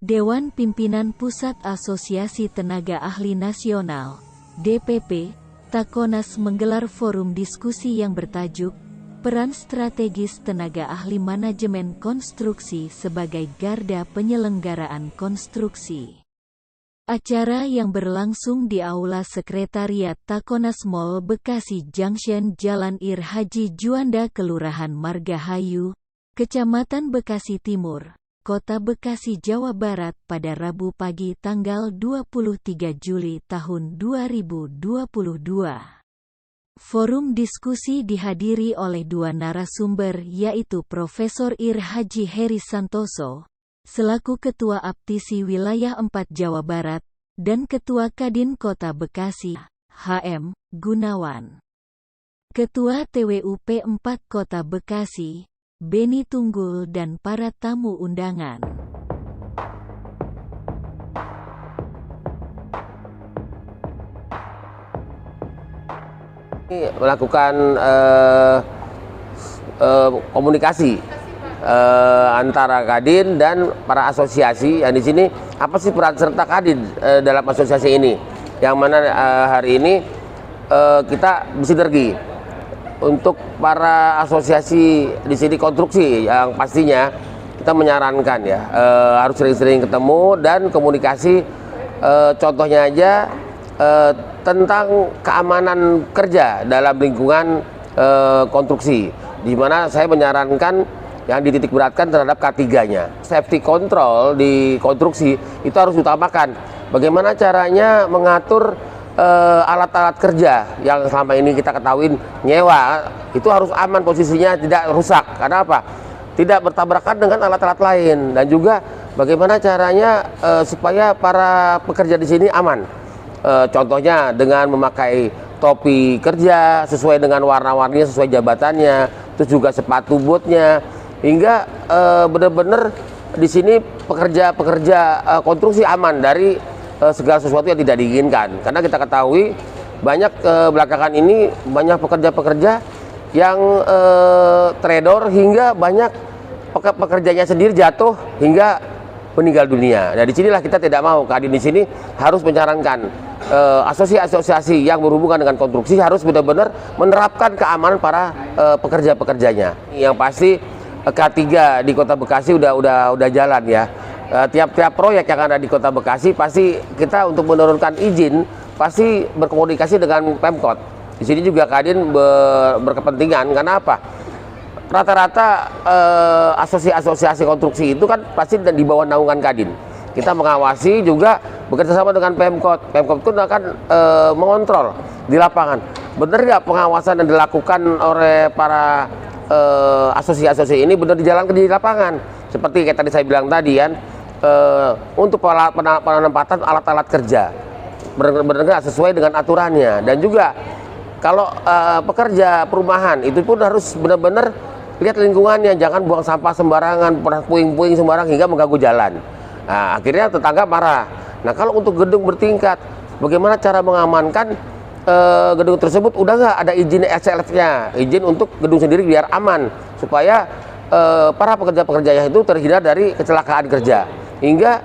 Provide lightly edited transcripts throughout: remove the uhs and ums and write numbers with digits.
Dewan Pimpinan Pusat Asosiasi Tenaga Ahli Nasional, DPP, Takonas menggelar forum diskusi yang bertajuk Peran Strategis Tenaga Ahli Manajemen Konstruksi sebagai Garda Penyelenggaraan Konstruksi. Acara yang berlangsung di Aula Sekretariat Takonas Mall Bekasi Junction Jalan Ir Haji Juanda Kelurahan Margahayu, Kecamatan Bekasi Timur, Kota Bekasi, Jawa Barat pada Rabu pagi tanggal 23 Juli tahun 2022. Forum diskusi dihadiri oleh dua narasumber yaitu Profesor Ir Haji Heri Santoso, selaku Ketua Aptisi Wilayah 4 Jawa Barat, dan Ketua Kadin Kota Bekasi, HM Gunawan. Ketua TWUP 4 Kota Bekasi, Beni Tunggul, dan para tamu undangan. Melakukan komunikasi antara Kadin dan para asosiasi. Yang di sini apa sih peran serta Kadin dalam asosiasi ini? Yang mana hari ini kita bersinergi untuk para asosiasi di sini konstruksi, yang pastinya kita menyarankan ya harus sering-sering ketemu dan komunikasi. Contohnya aja tentang keamanan kerja dalam lingkungan konstruksi, di mana saya menyarankan yang dititik beratkan terhadap K3-nya. Safety control di konstruksi itu harus diutamakan. Bagaimana caranya mengatur alat-alat kerja yang selama ini kita ketahui nyewa, itu harus aman posisinya, tidak rusak. Karena apa? Tidak bertabrakan dengan alat-alat lain. Dan juga bagaimana caranya supaya para pekerja di sini aman. Contohnya dengan memakai topi kerja sesuai dengan warna-warninya, sesuai jabatannya, terus juga sepatu bootnya, hingga benar-benar di sini pekerja konstruksi aman dari segala sesuatu yang tidak diinginkan. Karena kita ketahui banyak belakangan ini banyak pekerja-pekerja yang trader hingga banyak pekerjanya sendiri jatuh hingga meninggal dunia. Nah, disinilah kita tidak mau. Kadin di sini harus menyarankan asosiasi-asosiasi yang berhubungan dengan konstruksi harus benar-benar menerapkan keamanan para pekerja-pekerjanya. Yang pasti K3 di Kota Bekasi udah jalan ya. Tiap-tiap proyek yang ada di Kota Bekasi pasti kita untuk menurunkan izin pasti berkomunikasi dengan Pemkot. Di sini juga Kadin berkepentingan. Karena apa? Rata-rata asosiasi konstruksi itu kan pasti di bawah naungan Kadin. Kita mengawasi juga bekerja sama dengan Pemkot. Pemkot itu akan mengontrol di lapangan. Benar nggak pengawasan yang dilakukan oleh para asosiasi ini benar dijalankan di lapangan? Seperti kayak tadi saya bilang tadi kan, untuk penempatan alat-alat kerja benar-benar sesuai dengan aturannya. Dan juga kalau pekerja perumahan itu pun harus benar-benar lihat lingkungannya, jangan buang sampah sembarangan, puing-puing sembarang hingga mengganggu jalan. Nah, akhirnya tetangga marah. Nah, kalau untuk gedung bertingkat, bagaimana cara mengamankan gedung tersebut? Udah nggak ada izin SLF-nya, izin untuk gedung sendiri biar aman, supaya para pekerja-pekerjanya itu terhindar dari kecelakaan kerja, hingga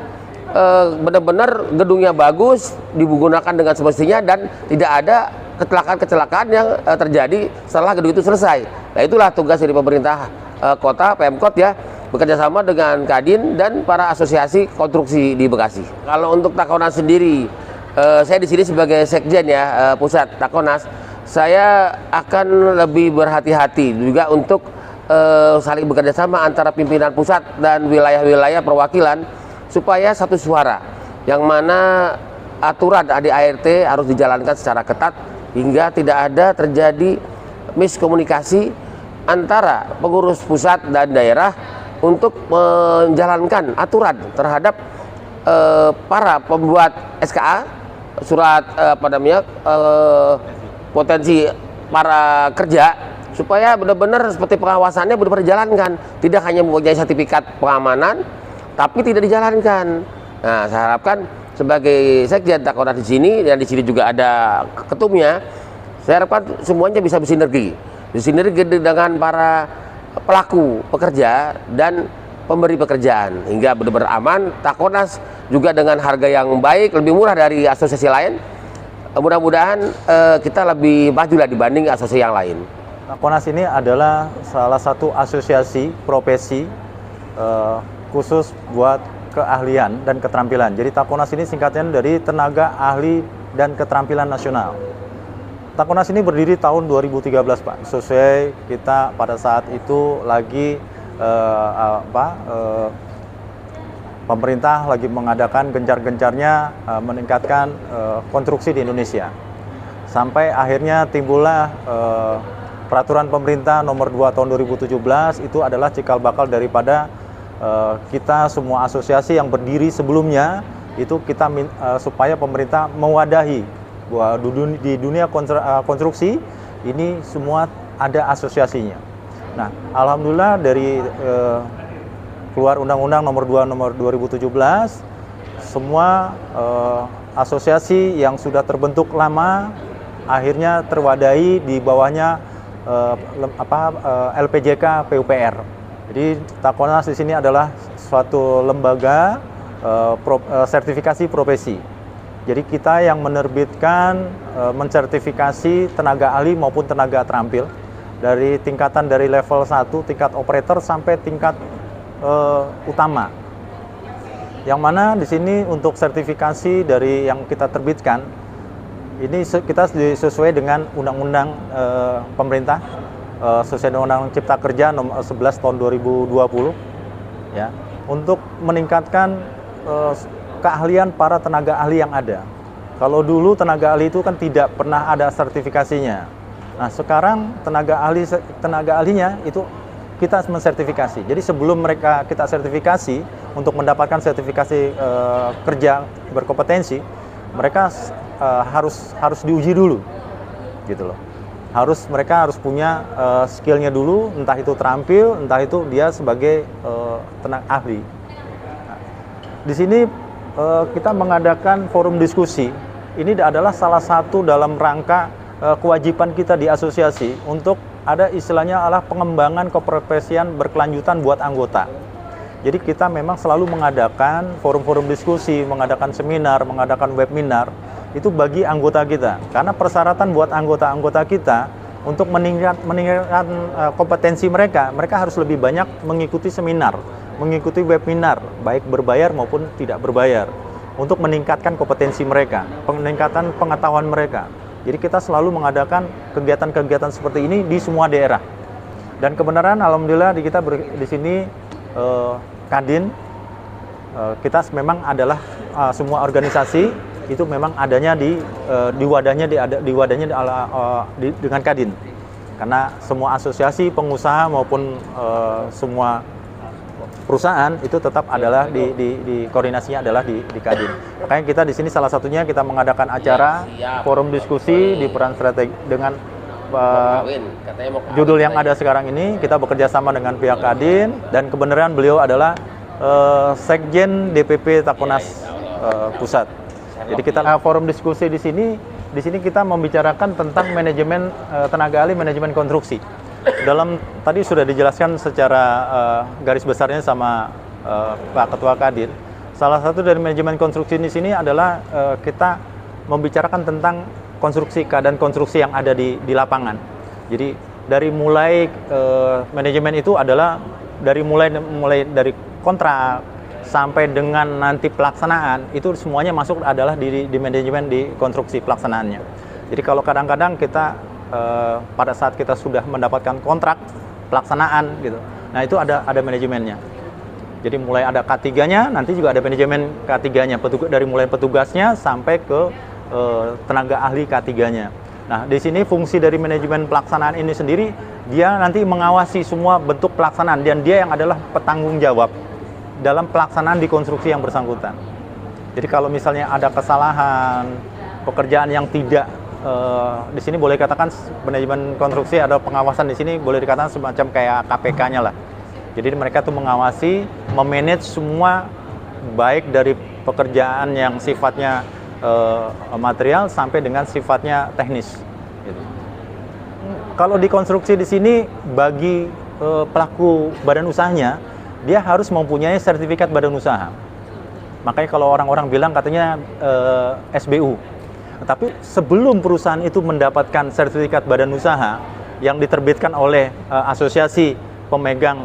benar-benar gedungnya bagus, digunakan dengan semestinya dan tidak ada kecelakaan-kecelakaan yang terjadi setelah gedung itu selesai. Nah, itulah tugas dari pemerintah kota, Pemkot ya, bekerja sama dengan Kadin dan para asosiasi konstruksi di Bekasi. Kalau untuk Takonas sendiri, saya di sini sebagai sekjen ya, pusat Takonas, saya akan lebih berhati-hati juga untuk saling bekerja sama antara pimpinan pusat dan wilayah-wilayah perwakilan supaya satu suara, yang mana aturan ADART harus dijalankan secara ketat hingga tidak ada terjadi miskomunikasi antara pengurus pusat dan daerah untuk menjalankan aturan terhadap para pembuat SKA, surat potensi para kerja, supaya benar-benar seperti pengawasannya benar-benar dijalankan, tidak hanya mempunyai sertifikat pengamanan tapi tidak dijalankan. Nah, saya harapkan sebagai sekjen Takonas di sini, dan di sini juga ada ketumnya, saya harapkan semuanya bisa bersinergi dengan para pelaku pekerja dan pemberi pekerjaan hingga benar-benar aman. Takonas juga dengan harga yang baik, lebih murah dari asosiasi lain. Mudah-mudahan kita lebih maju lah dibanding asosiasi yang lain. Takonas ini adalah salah satu asosiasi profesi khusus buat keahlian dan keterampilan. Jadi Takonas ini singkatan dari Tenaga Ahli dan Keterampilan Nasional. Takonas ini berdiri tahun 2013, Pak. Sesuai kita pada saat itu lagi pemerintah lagi mengadakan gencar-gencarnya meningkatkan konstruksi di Indonesia. Sampai akhirnya timbullah peraturan pemerintah nomor 2 tahun 2017, itu adalah cikal bakal daripada kita semua asosiasi yang berdiri sebelumnya itu kita supaya pemerintah mewadahi bahwa di dunia konstruksi ini semua ada asosiasinya. Nah, alhamdulillah dari keluar Undang-Undang nomor 2 nomor 2017 semua asosiasi yang sudah terbentuk lama akhirnya terwadahi di bawahnya LPJK PUPR. Jadi Takonas di sini adalah suatu lembaga sertifikasi profesi. Jadi kita yang menerbitkan mensertifikasi tenaga ahli maupun tenaga terampil dari tingkatan dari level 1 tingkat operator sampai tingkat utama. Yang mana di sini untuk sertifikasi dari yang kita terbitkan ini kita sesuai dengan undang-undang pemerintah sesuai dengan Undang-Undang Cipta Kerja nomor 11 tahun 2020 ya, untuk meningkatkan keahlian para tenaga ahli yang ada. Kalau dulu tenaga ahli itu kan tidak pernah ada sertifikasinya. Nah, sekarang tenaga ahlinya itu kita mensertifikasi. Jadi sebelum mereka kita sertifikasi untuk mendapatkan sertifikasi kerja berkompetensi, mereka harus diuji dulu, gitu loh. Mereka harus punya skillnya dulu, entah itu terampil, entah itu dia sebagai tenaga ahli. Nah, di sini kita mengadakan forum diskusi. Ini adalah salah satu dalam rangka kewajiban kita di asosiasi untuk ada istilahnya adalah pengembangan keprofesian berkelanjutan buat anggota. Jadi kita memang selalu mengadakan forum-forum diskusi, mengadakan seminar, mengadakan webinar itu bagi anggota kita. Karena persyaratan buat anggota-anggota kita untuk meningkatkan kompetensi mereka harus lebih banyak mengikuti seminar, mengikuti webinar, baik berbayar maupun tidak berbayar, untuk meningkatkan kompetensi mereka, peningkatan pengetahuan mereka. Jadi kita selalu mengadakan kegiatan-kegiatan seperti ini di semua daerah. Dan kebenaran alhamdulillah kita di sini Kadin, kita memang adalah semua organisasi itu memang adanya di wadahnya dengan Kadin. Karena semua asosiasi pengusaha maupun semua perusahaan itu tetap adalah di koordinasinya adalah di Kadin. Makanya kita di sini salah satunya kita mengadakan acara forum diskusi di peran strategi dengan judul yang ada sekarang ini. Kita bekerja sama dengan pihak Kadin dan kebenaran beliau adalah Sekjen DPP Takonas Pusat. Jadi kita forum diskusi di sini kita membicarakan tentang manajemen tenaga ahli, manajemen konstruksi. Tadi sudah dijelaskan secara garis besarnya sama Pak Ketua Kadin. Salah satu dari manajemen konstruksi di sini adalah kita membicarakan tentang keadaan konstruksi yang ada di lapangan. Jadi dari mulai manajemen itu adalah mulai dari kontrak sampai dengan nanti pelaksanaan, itu semuanya masuk adalah di manajemen di konstruksi pelaksanaannya. Jadi kalau kadang-kadang kita pada saat kita sudah mendapatkan kontrak pelaksanaan gitu, nah itu ada manajemennya. Jadi mulai ada K3-nya, nanti juga ada manajemen K3-nya, dari mulai petugasnya sampai ke tenaga ahli K3-nya. Nah, di sini fungsi dari manajemen pelaksanaan ini sendiri, dia nanti mengawasi semua bentuk pelaksanaan dan dia yang adalah petanggung jawab dalam pelaksanaan di konstruksi yang bersangkutan. Jadi kalau misalnya ada kesalahan, pekerjaan yang tidak di sini boleh katakan manajemen konstruksi ada pengawasan di sini boleh dikatakan semacam kayak KPK-nya lah. Jadi mereka tuh mengawasi, memanage semua baik dari pekerjaan yang sifatnya material sampai dengan sifatnya teknis. Gitu. Kalau di konstruksi di sini bagi pelaku badan usahanya dia harus mempunyai sertifikat badan usaha. Makanya kalau orang-orang bilang katanya SBU. Tapi sebelum perusahaan itu mendapatkan sertifikat badan usaha yang diterbitkan oleh asosiasi pemegang,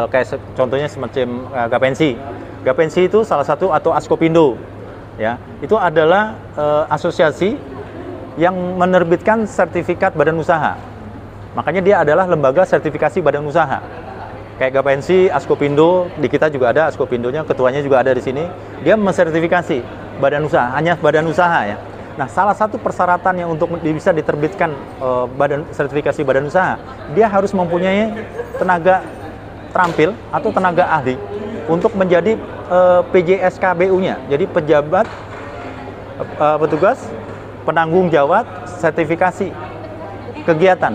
kayak contohnya semacam Gapensi. Gapensi itu salah satu, atau Askopindo, ya, itu adalah asosiasi yang menerbitkan sertifikat badan usaha. Makanya dia adalah lembaga sertifikasi badan usaha. Kayak Gapensi, Askopindo, di kita juga ada Askopindonya, ketuanya juga ada di sini. Dia mensertifikasi badan usaha, hanya badan usaha ya. Nah, salah satu persyaratan yang untuk bisa diterbitkan sertifikasi badan usaha, dia harus mempunyai tenaga terampil atau tenaga ahli untuk menjadi PJSKBU-nya. Jadi pejabat petugas penanggung jawab sertifikasi kegiatan.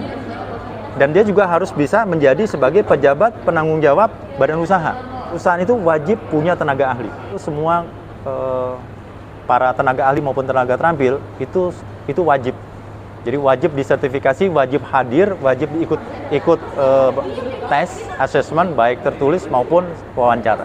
Dan dia juga harus bisa menjadi sebagai pejabat penanggung jawab badan usaha. Perusahaan itu wajib punya tenaga ahli. Semua para tenaga ahli maupun tenaga terampil itu wajib. Jadi wajib disertifikasi, wajib hadir, wajib ikut tes, assessment baik tertulis maupun wawancara.